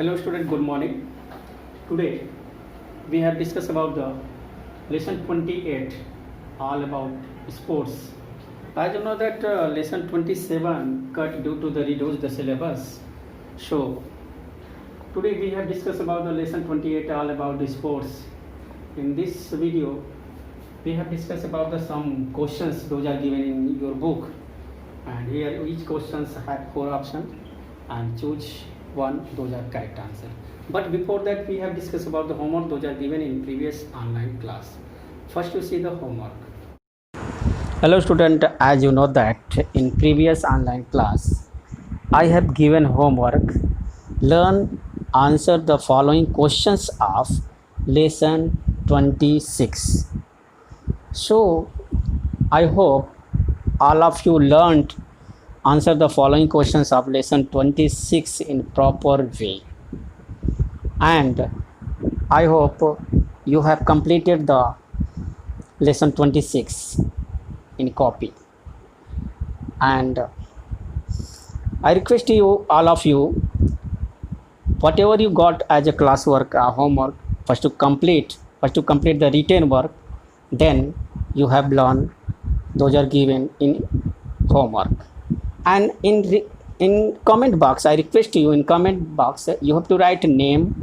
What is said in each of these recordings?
Hello student, good morning. Today we have discussed about the lesson 28 all about sports. As you know that lesson 27 cut due to the reduced the syllabus. So today we have discussed about the lesson 28 all about the sports. In this video we have discussed about the some questions those are given in your book, and here each questions have 4 options and choose one, those are correct answer. But before that we have discussed about the homework those are given in previous online class. First you see the homework. Hello student, as you know that in previous online class I have given homework, learn answer the following questions of lesson 26. So I hope all of you learned answer the following questions of lesson 26 in proper way, and I hope you have completed the lesson 26 in copy. And I request you, all of you, whatever you got as a classwork homework, first to complete the written work, then you have learned those are given in homework. And in comment box, I request you, in comment box you have to write name,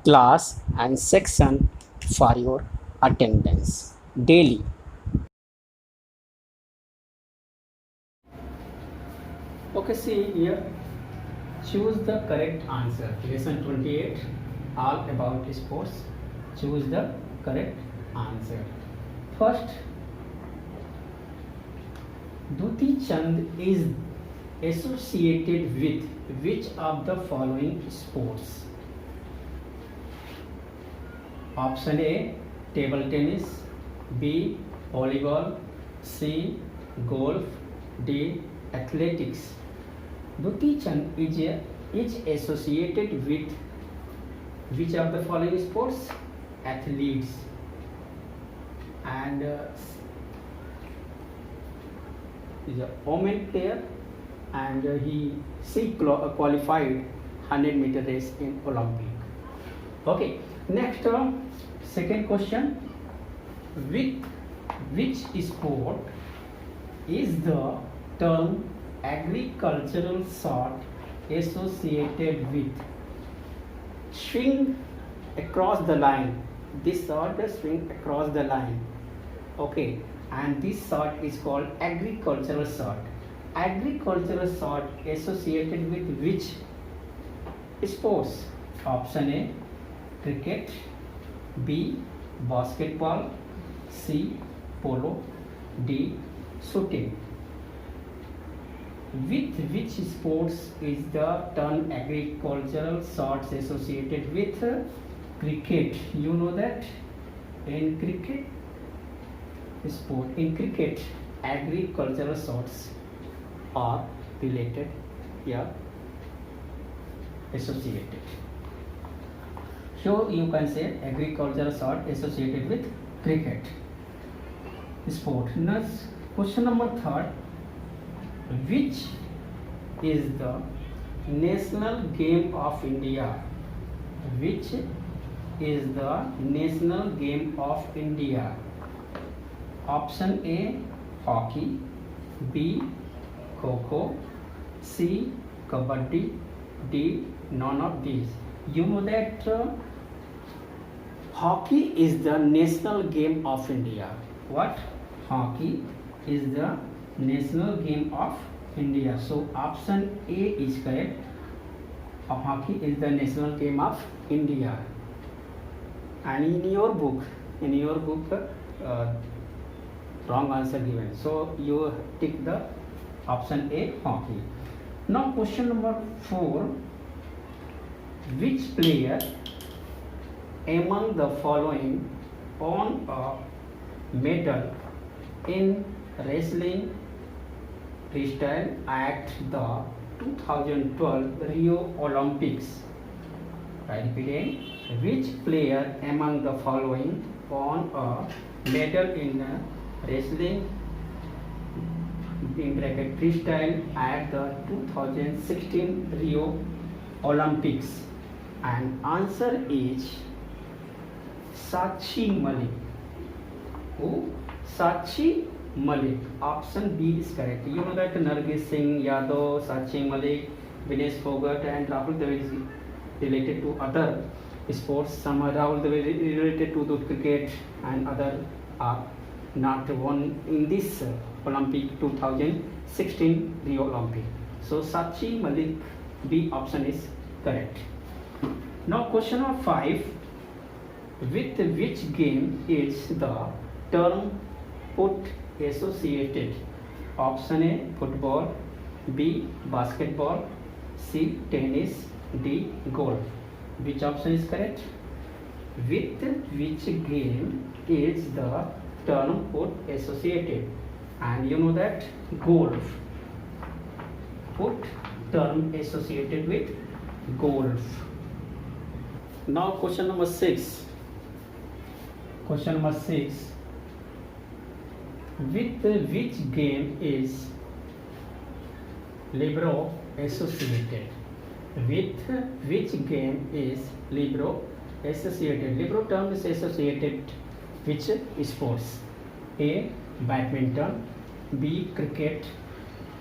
class and section for your attendance daily. Okay, see here, choose the correct answer. Lesson 28 all about sports. Choose the correct answer. First, Duti Chand is associated with which of the following sports? Option A, table tennis, B, volleyball, C, golf, D, athletics. Duti Chand is associated with which of the following sports? Athletes. And is a woman player, and she qualified 100-meter race in Olympic. Okay, next second question, with which sport is the term agricultural shot associated with? Swing across the line. This shot is swing across the line. Okay, and this shot is called agricultural shot. Agricultural shot associated with which sports? Option A, cricket, B, basketball, C, polo, D, shooting. With which sports is the term agricultural shots associated with? Cricket. You know that in cricket sport, in cricket agricultural shots are related, associated. So you can say agricultural shot associated with cricket sport. Next question number 3, which is the national game of India? Which is the national game of India? Option A, hockey, B, kho-kho, C, kabaddi, D, none of these. You know that hockey is the national game of India. What? Hockey is the national game of India. So option A is correct. Hockey is the national game of India. And in your book wrong answer given, so you tick the option A, hockey. Now question number 4, which player among the following won a medal in wrestling freestyle at the 2012 Rio Olympics? I repeat, which player among the following won a medal in wrestling in bracket freestyle at the 2016 Rio Olympics? And answer is Sakshi Malik. Who? Sakshi Malik. Option B is correct. You know that Nargis Singh Yadav, Sakshi Malik, Vinesh Fogart and Rahul Dravid is related to other sports. Some are Rahul Dravid related to the cricket and other are not won in this Olympic 2016 Rio Olympic. So Sakshi Malik, B option is correct. Now question number 5. With which game is the term put associated? Option A football, B basketball, C tennis, D golf. Which option is correct? With which game is the term put associated? And you know that golf. Put term associated with golf. Now question number 6. Question number 6. With which game is libero associated? With which game is libero associated? Libero term is associated which sports? A badminton, B cricket,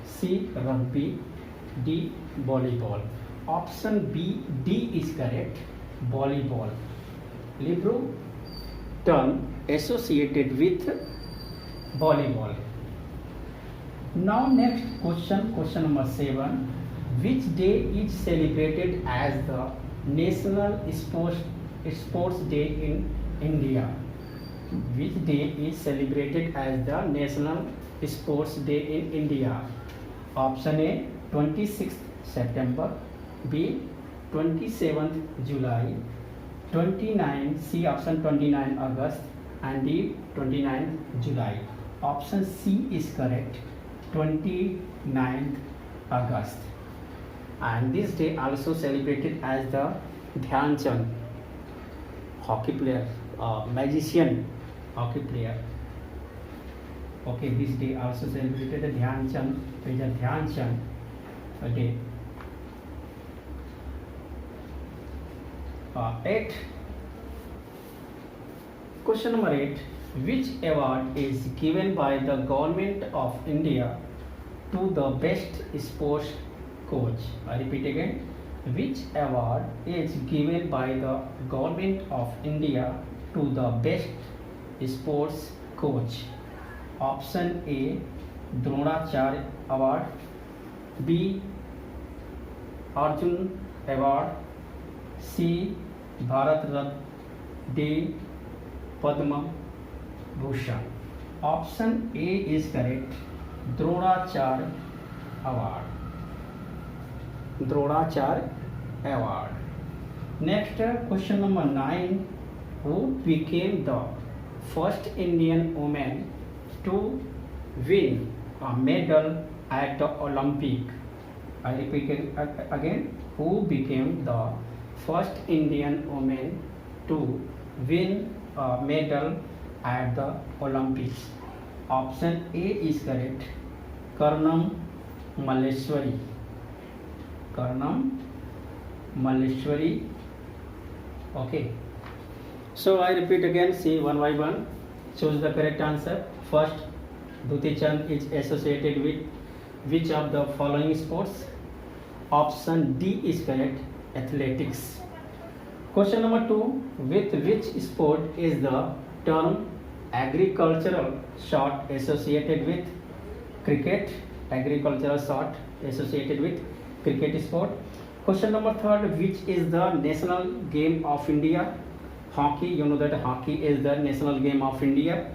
C rugby, D volleyball. Option B, D is correct. Volleyball. Libero term associated with volleyball. Now next question, question number 7. Which day is celebrated as the National Sports Day in India? Which day is celebrated as the National Sports Day in India? Option A 26th September, B 27th July, 29 C option 29 August and D 29th July. Option C is correct, 29th August. And this day also celebrated as the Dhyan Chand, hockey player, magician hockey player. Okay, this day also celebrated the Dhyan Chand, Major Dhyan Chand day. 8. Question number 8. Which award is given by the Government of India to the best sports coach? I repeat again. Which award is given by the Government of India to the best sports coach? Option A Dronacharya Award, B Arjun Award, C Bharat Ratna, D Padma Bhushan. Option A is correct, Dronacharya Award. Dronacharya Award. Next question number 9. Who became the first Indian woman to win a medal at the Olympic? I repeat again. Who became the first Indian woman to win a medal at the Olympics? Option A is correct, Karnam Malleswari. Karnam Malleswari. Okay. So I repeat again, see one by one. Choose the correct answer. First, Dutee Chand is associated with which of the following sports? Option D is correct, athletics. Question number 2. With which sport is the term agricultural shot associated with? Cricket. Agricultural shot associated with cricket sport. Question number 3. Which is the national game of India? Hockey. You know that hockey is the national game of India.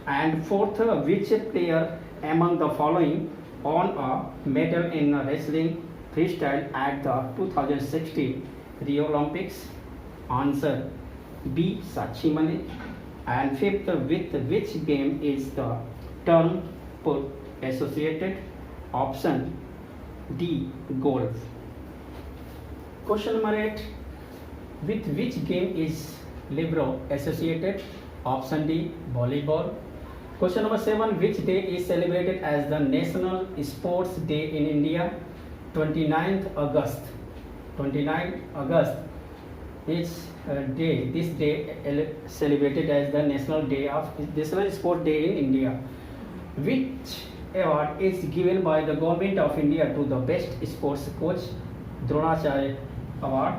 And 4th, which player among the following won a medal in wrestling freestyle at the 2016 Rio Olympics? Answer B Sakshi Malik. And 5th, with which game is the term put associated? Option D golf. Question number 8. With which game is libero associated? Option D volleyball. Question number 7. Which day is celebrated as the National Sports Day in India? 29th August. 29th August. This day celebrated as the National Sport Day in India, which award is given by the government of India to the best sports coach, Dronacharya Award.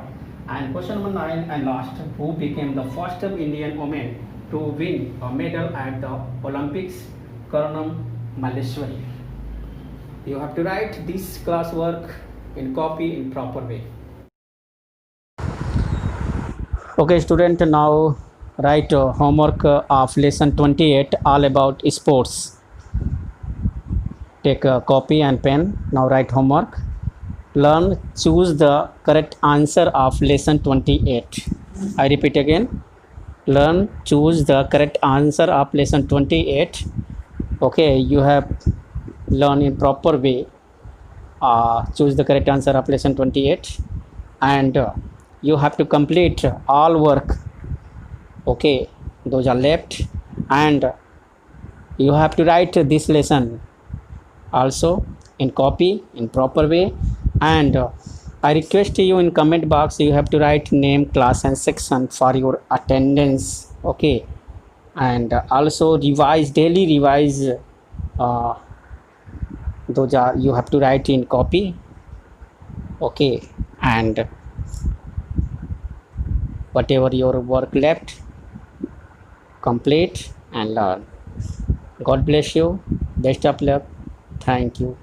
And question number 9 and last, who became the first Indian woman to win a medal at the Olympics? Karanam Malleswari. You have to write this classwork in copy in proper way. Okay, student, now write homework of lesson 28 all about sports. Take a copy and pen. Now write homework. Learn, choose the correct answer of lesson 28. I repeat again. Learn, choose the correct answer of lesson 28. Okay, you have learn in proper way. Choose the correct answer of lesson 28, and you have to complete all work. Okay, those are left, and you have to write this lesson also in copy in proper way. And I request you in comment box, you have to write name, class and section for your attendance. Okay, and also daily revise. Those are you have to write in copy. Okay, and whatever your work left, complete and learn. God bless you. Best of luck. Thank you.